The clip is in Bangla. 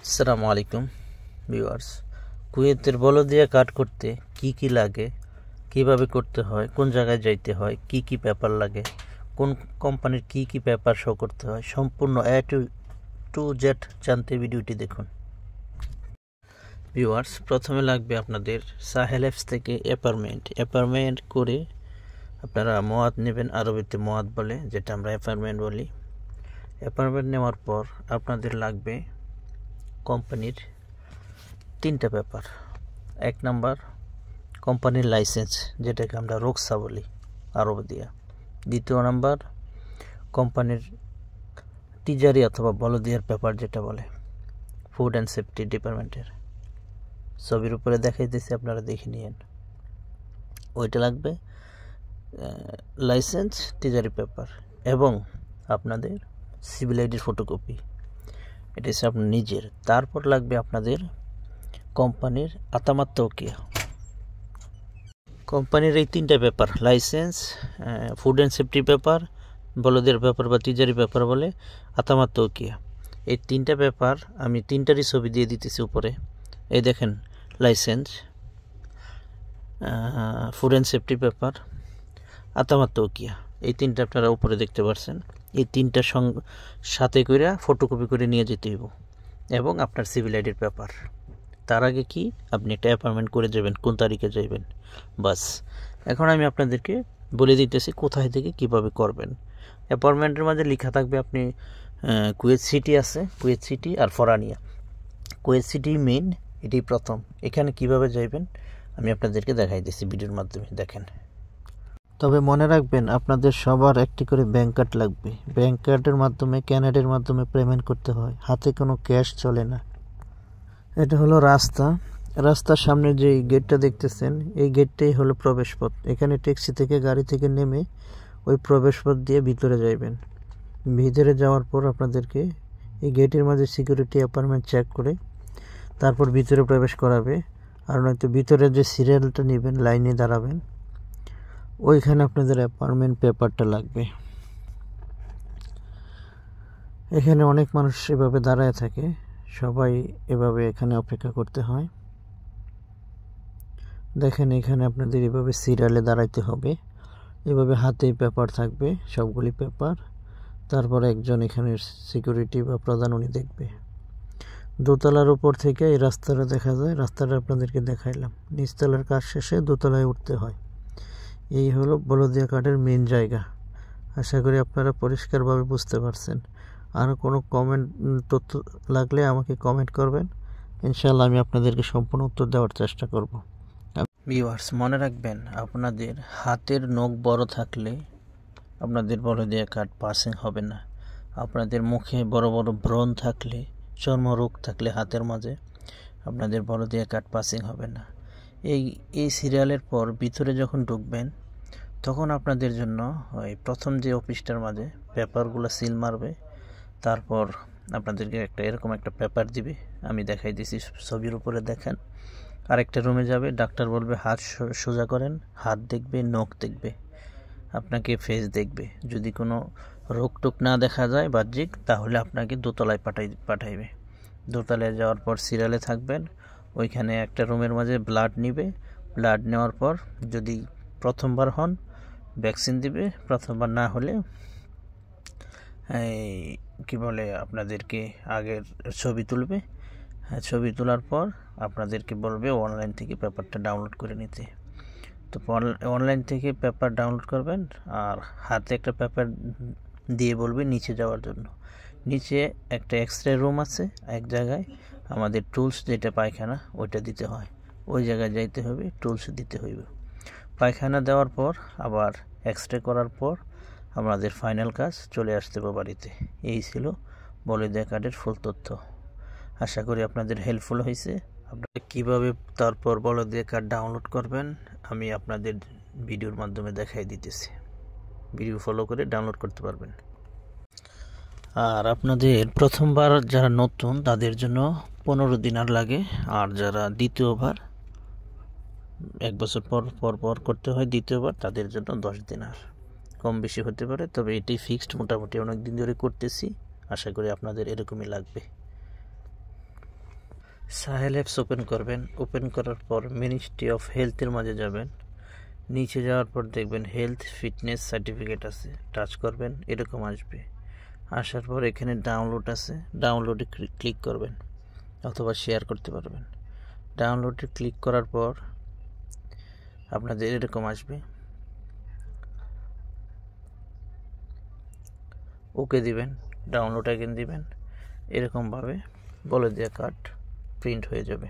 আসসালামু আলাইকুম ভিউয়ার্স। কুয়েতের বলদিয়া কার্ড করতে কি লাগে, কিভাবে করতে হয়, কোন জায়গায় যাইতে হয়, কি পেপার লাগে, কোন কোম্পানির কি পেপার শো করতে হয়, সম্পূর্ণ টু জেড জানতে ভিডিওটি দেখুন। ভিউয়ার্স, প্রথমে লাগবে আপনাদের সাহেল অ্যাপস থেকে অ্যাপার্টমেন্ট করে আপনারা মোয়াদ নেবেন, আরবিতে মোয়াদ বলে, যেটা আমরা অ্যাপার্টমেন্ট বলি। অ্যাপার্টমেন্ট নেওয়ার পর আপনাদের লাগবে কোম্পানির তিনটা পেপার। এক নাম্বার কোম্পানির লাইসেন্স, যেটাকে আমরা রোকসা বলি আরব দিয়া। দ্বিতীয় নাম্বার কোম্পানির টিজারি অথবা বলদিয়ার পেপার, যেটা বলে ফুড অ্যান্ড সেফটি ডিপার্টমেন্টের। ছবির উপরে দেখাইতেছি, আপনারা দেখে নিয়েন। ওইটা লাগবে, লাইসেন্স, টিজারি পেপার এবং আপনাদের সিভিল আইডির ফটোকপি, এটা হচ্ছে আপনার নিজের। তারপর লাগবে আপনাদের কোম্পানির আতামাত তৌকিয়া। কোম্পানির এই তিনটা paper, licence, food and safety paper, বলদের পেপার বা টিজারি পেপার বলে, আতামাত তৌকিয়া, এই তিনটা পেপার আমি তিনটারই ছবি দিয়ে দিতেছি উপরে। এই দেখেন, licence, food and safety paper, আতামাত তৌকিয়া, এই তিনটা আপনারা উপরে দেখতে পাচ্ছেন। এই তিনটা সাথে করে ফটোকপি করে নিয়ে যেতে হইব, এবং আপনার সিভিল আইডির পেপার। তার আগে কি আপনি একটা অ্যাপয়েন্টমেন্ট করে যাবেন, কোন তারিখে যাবেন, বাস। এখন আমি আপনাদেরকে বলে দিতেছি কোথায় থেকে কিভাবে করবেন। অ্যাপয়েন্টমেন্টের মাঝে লেখা থাকবে আপনি কুয়েত সিটি আছে, কুয়েত সিটি আর ফরানিয়া। কুয়েত সিটি মেইন, এটি প্রথম। এখানে কিভাবে যাবেন আমি আপনাদেরকে দেখাই দিচ্ছি ভিডিওর মাধ্যমে, দেখেন। তবে মনে রাখবেন, আপনাদের সবার একটি করে ব্যাংক কার্ড লাগবে। ব্যাংক কার্ডের মাধ্যমে, ক্যানাডের মাধ্যমে পেমেন্ট করতে হয়, হাতে কোনো ক্যাশ চলে না। এটা হলো রাস্তার সামনে যে গেটটা দেখতেছেন, এই গেটটাই হলো প্রবেশপথ। এখানে ট্যাক্সি থেকে, গাড়ি থেকে নেমে ওই প্রবেশপথ দিয়ে ভিতরে যাইবেন। ভিতরে যাওয়ার পর আপনাদেরকে এই গেটের মাঝে সিকিউরিটি অ্যাপার্টমেন্ট চেক করে তারপর ভিতরে প্রবেশ করাবে। আর নয়তো ভিতরে যে সিরিয়ালটা নেবেন, লাইনে দাঁড়াবেন, ওইখানে আপনাদের অ্যাপার্টমেন্ট পেপারটা লাগবে। এখানে অনেক মানুষ এভাবে দাঁড়ায় থাকে, সবাই এভাবে এখানে অপেক্ষা করতে হয়। দেখেন, এখানে আপনাদের এভাবে সিরিয়ালে দাঁড়াইতে হবে, এভাবে হাতে পেপার থাকবে, সবগুলি পেপার। তারপর একজন এখানে সিকিউরিটি বা প্রধান, উনি দেখবে। দোতলার উপর থেকে এই রাস্তাটা দেখা যায়, রাস্তাটা আপনাদেরকে দেখাইলাম। নিচতলার কাজ শেষে দোতলায় উঠতে হয়। এই হলো বলদিয়া কার্ডের মেন জায়গা। আশা করি আপনারা পরিষ্কারভাবে বুঝতে পারছেন। আর কোনো কমেন্ট তথ্য লাগলে আমাকে কমেন্ট করবেন, ইনশাআল্লাহ আমি আপনাদেরকে সম্পূর্ণ উত্তর দেওয়ার চেষ্টা করব। ভিউয়ার্স, মনে রাখবেন, আপনাদের হাতের নখ বড় থাকলে আপনাদের বলদিয়া কার্ড পাসিং হবে না। আপনাদের মুখে বড় বড় ব্রণ থাকলে, চর্মরোগ থাকলে হাতের মাঝে, আপনাদের বলদিয়া কার্ড পাসিং হবে না। এই সিরিয়ালের পর ভিতরে যখন ঢুকবেন, তখন আপনাদের জন্য ওই প্রথম যে অফিসটার মাঝে পেপারগুলো সিল মারবে। তারপর আপনাদেরকে এরকম একটা পেপার দিবে, আমি দেখাই দিছি ছবির উপরে, দেখেন। আরেকটা রুমে যাবে, ডাক্তার বলবে হাত সোজা করেন, হাত দেখবে, নখ দেখবে, আপনাকে ফেস দেখবে। যদি কোনো রোগ টোক না দেখা যায় বাহ্যিক, তাহলে আপনাকে দোতলায় পাঠাইবে। দোতলায় যাওয়ার পর সিরিয়ালে থাকবেন, ওইখানে একটা রুমের মাঝে ব্লাড নিবে। ব্লাড নেওয়ার পর যদি প্রথমবার হন, ভ্যাকসিন দিবে। প্রথমবার না হলে কি বলে, আপনাদেরকে আগের ছবি তুলবে। ছবি তোলার পর আপনাদেরকে বলবে অনলাইন থেকে পেপারটা ডাউনলোড করে নিতে। তো অনলাইন থেকে পেপার ডাউনলোড করবেন, আর হাতে একটা পেপার দিয়ে বলবে নিচে যাওয়ার জন্য। নিচে একটা এক্সরে রুম আছে এক জায়গায়, আমাদের টুলস যেটা পায়খানা, ওইটা দিতে হয়। ওই জায়গায় যাইতে হবে, টুলস দিতে হইবে। পায়খানা দেওয়ার পর আবার এক্সরে করার পর আমাদের ফাইনাল কাজ, চলে আসতে হবে বাড়িতে। এই ছিল বলদিয়া কার্ডের ফুল তথ্য। আশা করি আপনাদের হেল্পফুল হয়েছে। আপনারা কীভাবে তারপর বলদিয়া কার্ড ডাউনলোড করবেন আমি আপনাদের ভিডিওর মাধ্যমে দেখাই দিতেছি। ভিডিও ফলো করে ডাউনলোড করতে পারবেন। আর আপনাদের প্রথমবার যারা নতুন, তাদের জন্য 15 দিন আর লাগে। আর যারা দ্বিতীয়বার, 1 বছর পর করতে হয় দ্বিতীয়বার, তাদের জন্য 10 দিন আর। কম বেশি হতে পারে, তবে এটি ফিক্সড। মোটামুটি অনেক দিন ধরে করতেছি, আশা করি আপনাদের এরকমই লাগবে। সাহেল অ্যাপস ওপেন করবেন। ওপেন করার পর মিনিস্ট্রি অফ হেলথের মাঝে যাবেন। নিচে যাওয়ার পর দেখবেন হেলথ ফিটনেস সার্টিফিকেট আছে, টাচ করবেন, এরকম আসবে। আসার পর এখানে ডাউনলোড আছে, ডাউনলোডে ক্লিক করবেন অথবা শেয়ার করতে পারবেন। ডাউনলোডে ক্লিক করার পর আপনাদের এরকম আসবে, ওকে দিবেন, ডাউনলোড অ্যাগেন দিবেন। এরকমভাবে বলে দেওয়া কার্ড প্রিন্ট হয়ে যাবে।